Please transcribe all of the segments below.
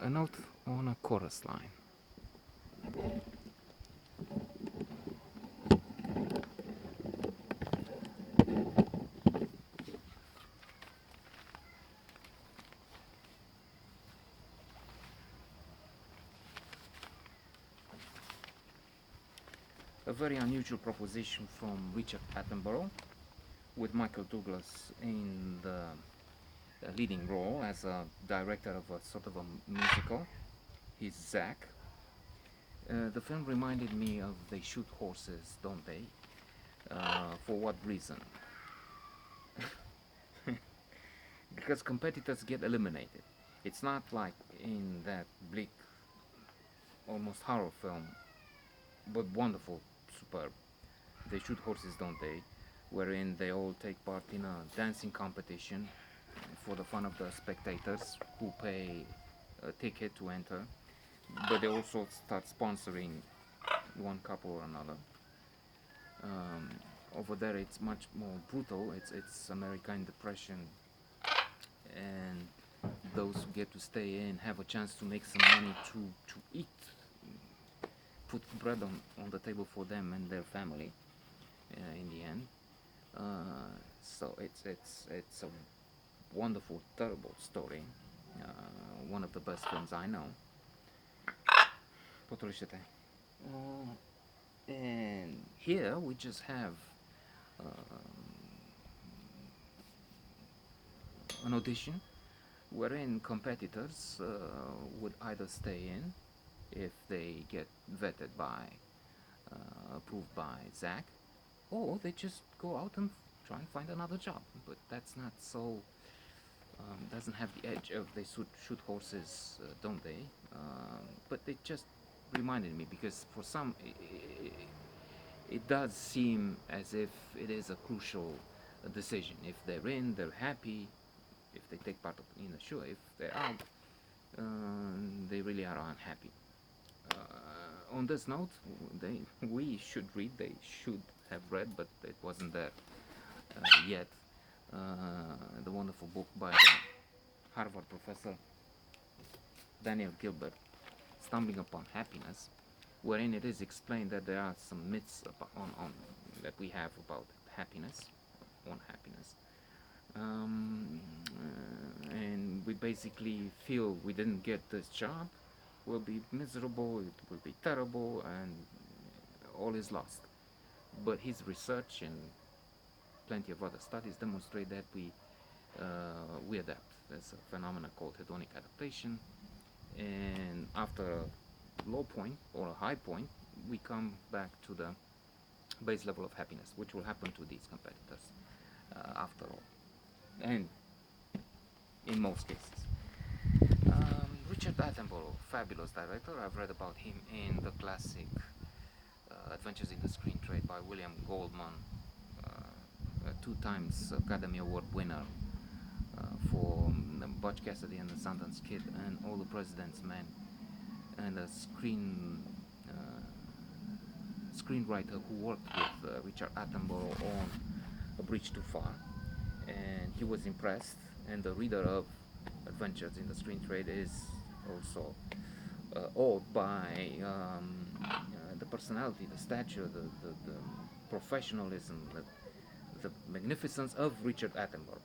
A note on a chorus line. A very unusual proposition from Richard Attenborough, with Michael Douglas in the leading role as a director of a sort of a musical. He's Zack. The film reminded me of They Shoot Horses, Don't They? For what reason? Because competitors get eliminated. It's not like in that bleak, almost horror film, but wonderful, superb. They Shoot Horses, Don't They? Wherein they all take part in a dancing competition for the fun of the spectators who pay a ticket to enter, but they also start sponsoring one couple or another. Over there, it's much more brutal. It's American Depression, and those who get to stay in have a chance to make some money to eat, put bread on the table for them and their family. In the end, so it's a wonderful, terrible story. One of the best films I know. Potuliște-te. And here we just have an audition wherein competitors would either stay in if they get vetted by, approved by Zach, or they just go out and try and find another job. But that's not so, doesn't have the edge of They Shoot Horses, Don't They? But it just reminded me, because for some it does seem as if it is a crucial decision. If they're in, they're happy. If they take part in the show, if they're out, they really are unhappy. On this note, we should read, they should have read, but it wasn't there yet, the wonderful book by the Harvard professor Daniel Gilbert, Stumbling Upon Happiness, wherein it is explained that there are some myths on that we have about happiness, on happiness. And we basically feel we didn't get this job, we'll be miserable, it will be terrible, and all is lost. But his research and plenty of other studies demonstrate that we adapt. There's a phenomenon called hedonic adaptation, and after a low point or a high point, we come back to the base level of happiness, which will happen to these competitors after all, and in most cases. Richard Attenborough, fabulous director. I've read about him in the classic Adventures in the Screen Trade by William Goldman, 2 times Academy Award winner for Butch Cassidy and the Sundance Kid and All the President's Men, and a screenwriter who worked with Richard Attenborough on A Bridge Too Far, and he was impressed. And the reader of Adventures in the Screen Trade is also awed by the personality, the stature, the professionalism, the magnificence of Richard Attenborough.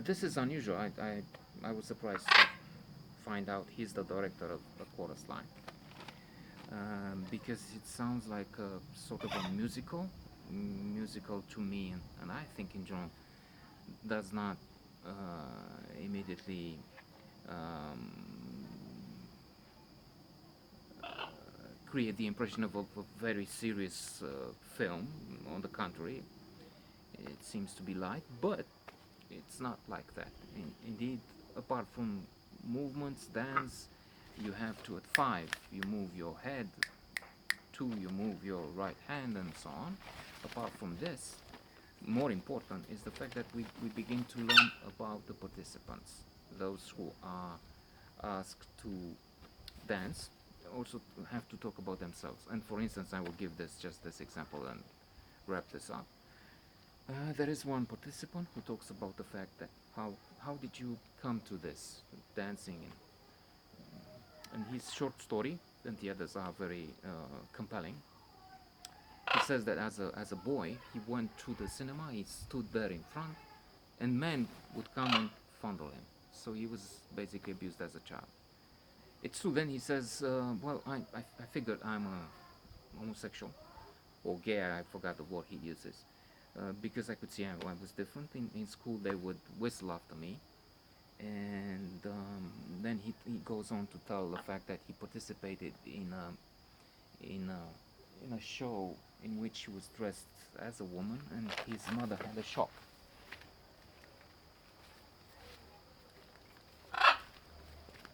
This is unusual. I was surprised to find out he's the director of A Chorus Line, because it sounds like a sort of a musical to me, and I think in general does not immediately create the impression of a very serious film. On the contrary, it seems to be light, but it's not like that. Indeed, apart from movements, dance, you have to, at 5, you move your head, 2, you move your right hand, and so on. Apart from this, more important is the fact that we begin to learn about the participants, those who are asked to dance, also have to talk about themselves. And for instance, I will give just this example and wrap this up. There is one participant who talks about the fact that how did you come to this? dancing, and his short story, and the others are very compelling. He says that as a boy, he went to the cinema, he stood there in front, and men would come and fondle him. So he was basically abused as a child. It's true. Then he says, well, I figured I'm a homosexual or gay, I forgot the word he uses, because I could see I was different. In school, they would whistle after me. And then he goes on to tell the fact that he participated in a show in which he was dressed as a woman, and his mother had a shock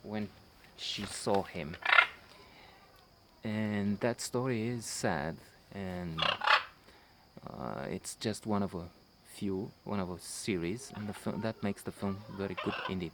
when she saw him. And that story is sad, and it's just one of a series, and that makes the film very good indeed.